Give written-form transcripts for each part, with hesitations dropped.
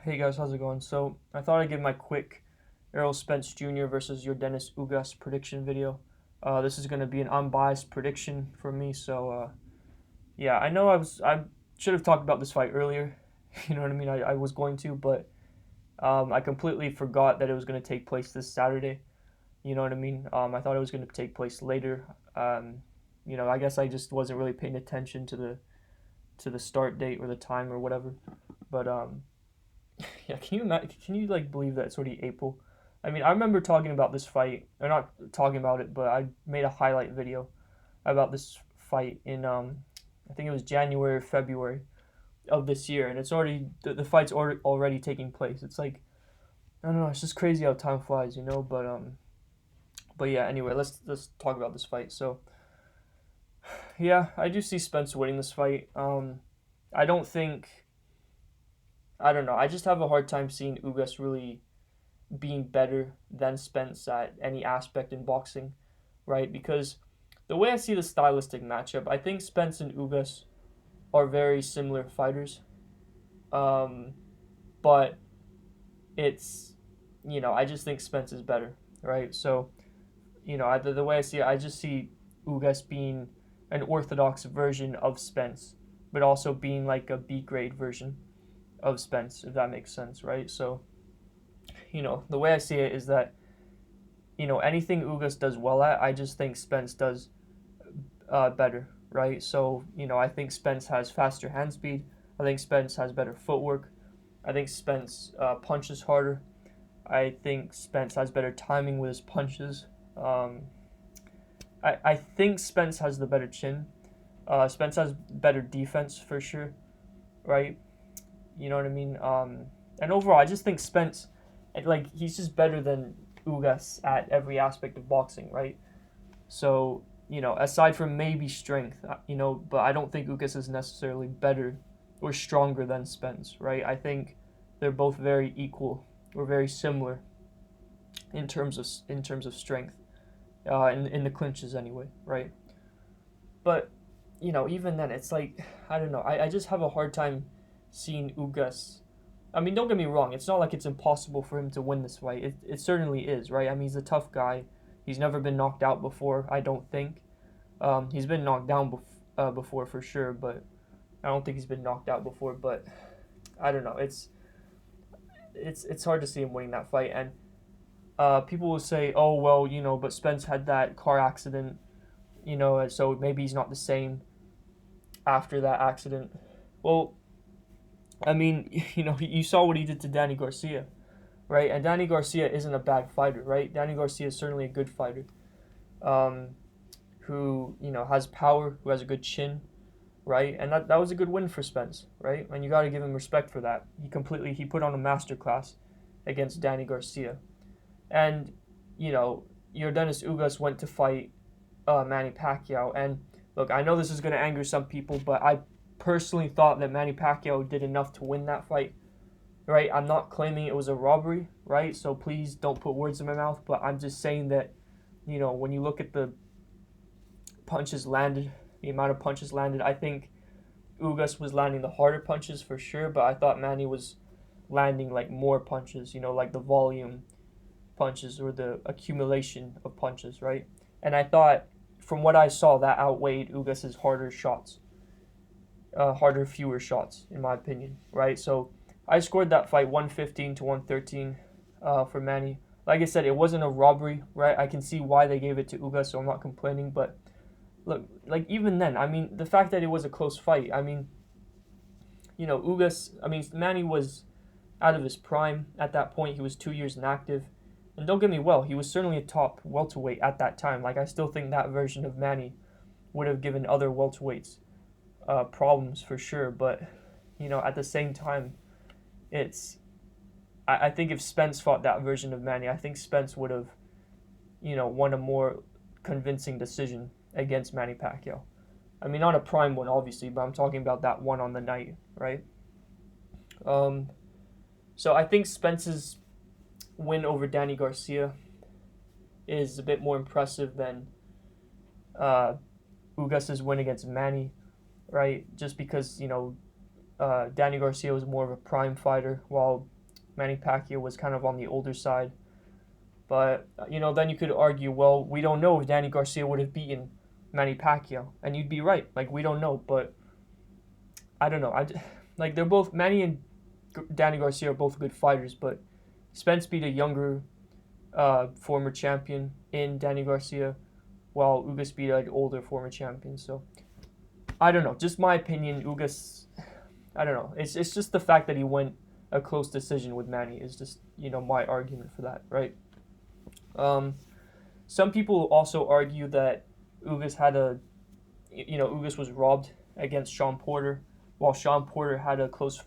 Hey guys, how's it going? So I thought I'd give my quick Errol Spence Jr. versus Yordenis Ugas prediction video. This is going to be an unbiased prediction for me. So yeah, I know I should have talked about this fight earlier. You know what I mean? I was going to, but I completely forgot that it was going to take place this Saturday. You know what I mean? I thought it was going to take place later. I guess I just wasn't really paying attention to the start date or the time or whatever. But yeah, can you like believe that it's already April? I mean, I remember talking about this fight, or not talking about it, but I made a highlight video about this fight in I think it was January or February of this year, and it's already the fight's already taking place. It's like I don't know, it's just crazy how time flies, you know. But yeah, anyway, let's talk about this fight. So yeah, I do see Spence winning this fight. I don't think I don't know. I just have a hard time seeing Ugas really being better than Spence at any aspect in boxing, right? Because the way I see the stylistic matchup, I think Spence and Ugas are very similar fighters. Um, but it's, I just think Spence is better, right? So, the way I see it, I just see Ugas being an orthodox version of Spence, but also being like a B grade version of Spence, if that makes sense, right? So, the way I see it is that, anything Ugas does well at, I just think Spence does better, right? So, I think Spence has faster hand speed. I think Spence has better footwork. I think Spence punches harder. I think Spence has better timing with his punches. I think Spence has the better chin. Spence has better defense for sure, right? You know what I mean? And overall, I just think Spence, like, he's just better than Ugas at every aspect of boxing, right? So, aside from maybe strength, but I don't think Ugas is necessarily better or stronger than Spence, right? I think they're both very equal or very similar in terms of strength, in the clinches anyway, right? But even then, it's like I don't know. I just have a hard time seeing Ugas. I mean, don't get me wrong. It's not like it's impossible for him to win this fight. It certainly is, right? I mean, he's a tough guy. He's never been knocked out before, I don't think. He's been knocked down before for sure, but I don't think he's been knocked out before. But I don't know. It's hard to see him winning that fight. And people will say, oh well, but Spence had that car accident, so maybe he's not the same after that accident. Well, I mean, you saw what he did to Danny Garcia, right? And Danny Garcia isn't a bad fighter, right? Danny Garcia is certainly a good fighter, um, who has power, who has a good chin, right? And that was a good win for Spence, right? And you got to give him respect for that. He put on a masterclass against Danny Garcia, and Yordenis Ugas went to fight Manny Pacquiao, and look, I know this is going to anger some people, but I personally thought that Manny Pacquiao did enough to win that fight, right? I'm not claiming it was a robbery, right? So please don't put words in my mouth, but I'm just saying that, when you look at the punches landed, the amount of punches landed, I think Ugas was landing the harder punches for sure, but I thought Manny was landing like more punches, like the volume punches or the accumulation of punches, right? And I thought, from what I saw, that outweighed Ugas's fewer shots, in my opinion, right? So I scored that fight 115 to 113 for Manny. Like I said, it wasn't a robbery, right? I can see why they gave it to Ugas, so I'm not complaining. But look, like even then, I mean, the fact that it was a close fight, I mean, Manny was out of his prime at that point. He was 2 years inactive. And don't get me wrong, he was certainly a top welterweight at that time. Like, I still think that version of Manny would have given other welterweights problems for sure. But, at the same time, I think if Spence fought that version of Manny, I think Spence would have, won a more convincing decision against Manny Pacquiao. I mean, not a prime one, obviously, but I'm talking about that one on the night, right? So I think Spence's win over Danny Garcia is a bit more impressive than Ugas's win against Manny, right? Just because Danny Garcia was more of a prime fighter, while Manny Pacquiao was kind of on the older side. But, then you could argue, well, we don't know if Danny Garcia would have beaten Manny Pacquiao. And you'd be right. Like, we don't know. But I don't know. They're both, Manny and Danny Garcia are both good fighters. But Spence beat a younger former champion in Danny Garcia, while Ugas beat an older former champion. So, I don't know. Just my opinion, Ugas, I don't know. It's just the fact that he went a close decision with Manny is just, my argument for that, right? Some people also argue that Ugas Ugas was robbed against Sean Porter, while Sean Porter had a closer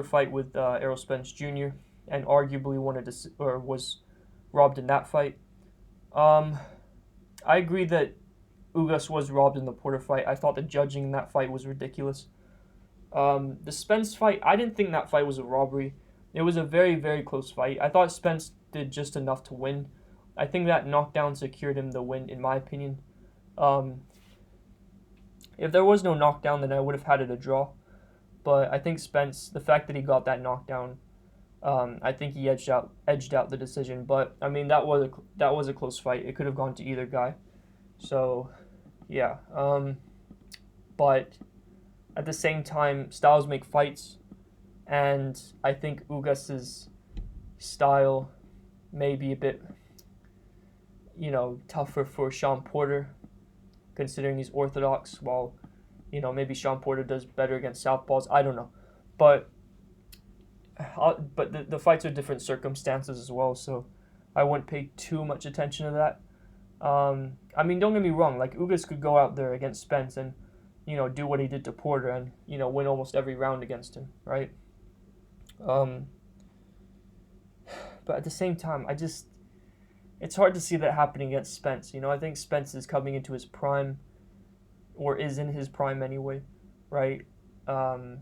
fight with Errol Spence Jr. and arguably was robbed in that fight. I agree that Ugas was robbed in the Porter fight. I thought the judging in that fight was ridiculous. The Spence fight, I didn't think that fight was a robbery. It was a very, very close fight. I thought Spence did just enough to win. I think that knockdown secured him the win, in my opinion. If there was no knockdown, then I would have had it a draw. But I think Spence, the fact that he got that knockdown, I think he edged out the decision. But I mean, that was a close fight. It could have gone to either guy. So, yeah. But at the same time, styles make fights, and I think Ugas's style may be a bit, tougher for Sean Porter, considering he's orthodox, while, maybe Sean Porter does better against southpaws. I don't know. But the fights are different circumstances as well, so I wouldn't pay too much attention to that. I mean, don't get me wrong, like, Ugas could go out there against Spence and, do what he did to Porter and, win almost every round against him, right? But at the same time, it's hard to see that happening against Spence. I think Spence is coming into his prime, or is in his prime anyway, right? And,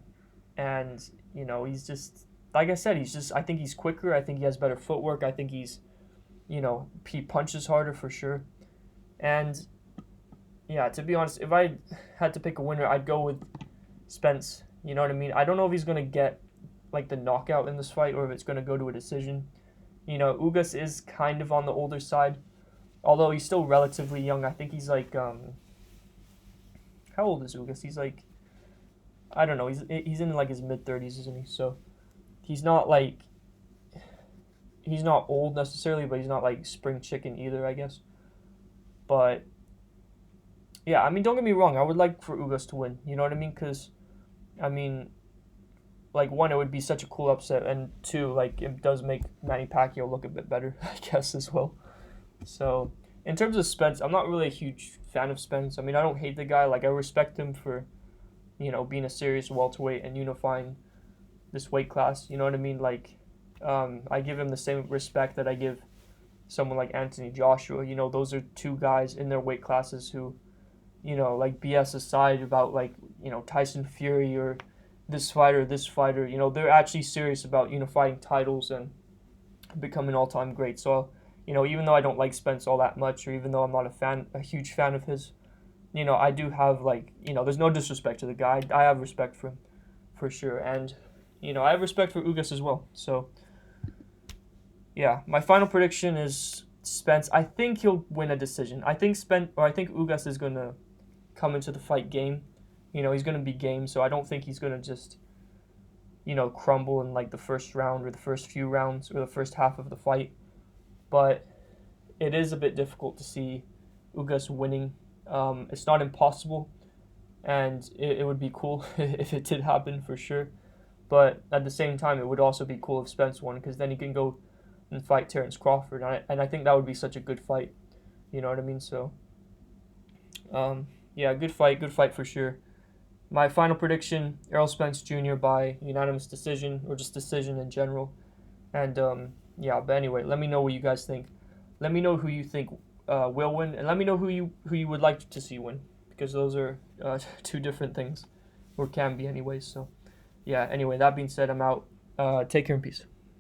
he's just, like I said, I think he's quicker. I think he has better footwork. I think he punches harder for sure. And, yeah, to be honest, if I had to pick a winner, I'd go with Spence. You know what I mean? I don't know if he's going to get, the knockout in this fight or if it's going to go to a decision. Ugas is kind of on the older side, although he's still relatively young. I think he's how old is Ugas? He's I don't know. He's in his mid-30s, isn't he? So he's not he's not old necessarily, but he's not spring chicken either, I guess. But yeah, I mean, don't get me wrong. I would like for Ugas to win. You know what I mean? Because I mean, one, it would be such a cool upset, and two, it does make Manny Pacquiao look a bit better, I guess, as well. So, in terms of Spence, I'm not really a huge fan of Spence. I mean, I don't hate the guy. I respect him for, being a serious welterweight and unifying this weight class. You know what I mean? I give him the same respect that I give someone like Anthony Joshua. Those are two guys in their weight classes who, BS aside about, Tyson Fury or this fighter, they're actually serious about unifying titles and becoming all-time great. So, even though I don't like Spence all that much, or even though I'm not a huge fan of his, I do have, there's no disrespect to the guy. I have respect for him, for sure. And, I have respect for Ugas as well. So, yeah, my final prediction is Spence. I think he'll win a decision. I think Ugas is going to come into the fight game. He's going to be game, so I don't think he's going to just, crumble in, the first round or the first few rounds or the first half of the fight. But it is a bit difficult to see Ugas winning. It's not impossible, and it would be cool if it did happen for sure. But at the same time, it would also be cool if Spence won, because then he can go and fight Terrence Crawford, and I think that would be such a good fight. You know what I mean? So, yeah, good fight for sure. My final prediction, Errol Spence Jr. by unanimous decision, or just decision in general. And, yeah, but anyway, let me know what you guys think. Let me know who you think will win, and let me know who you would like to see win, because those are two different things, or can be anyways. So, yeah, anyway, that being said, I'm out. Take care and peace.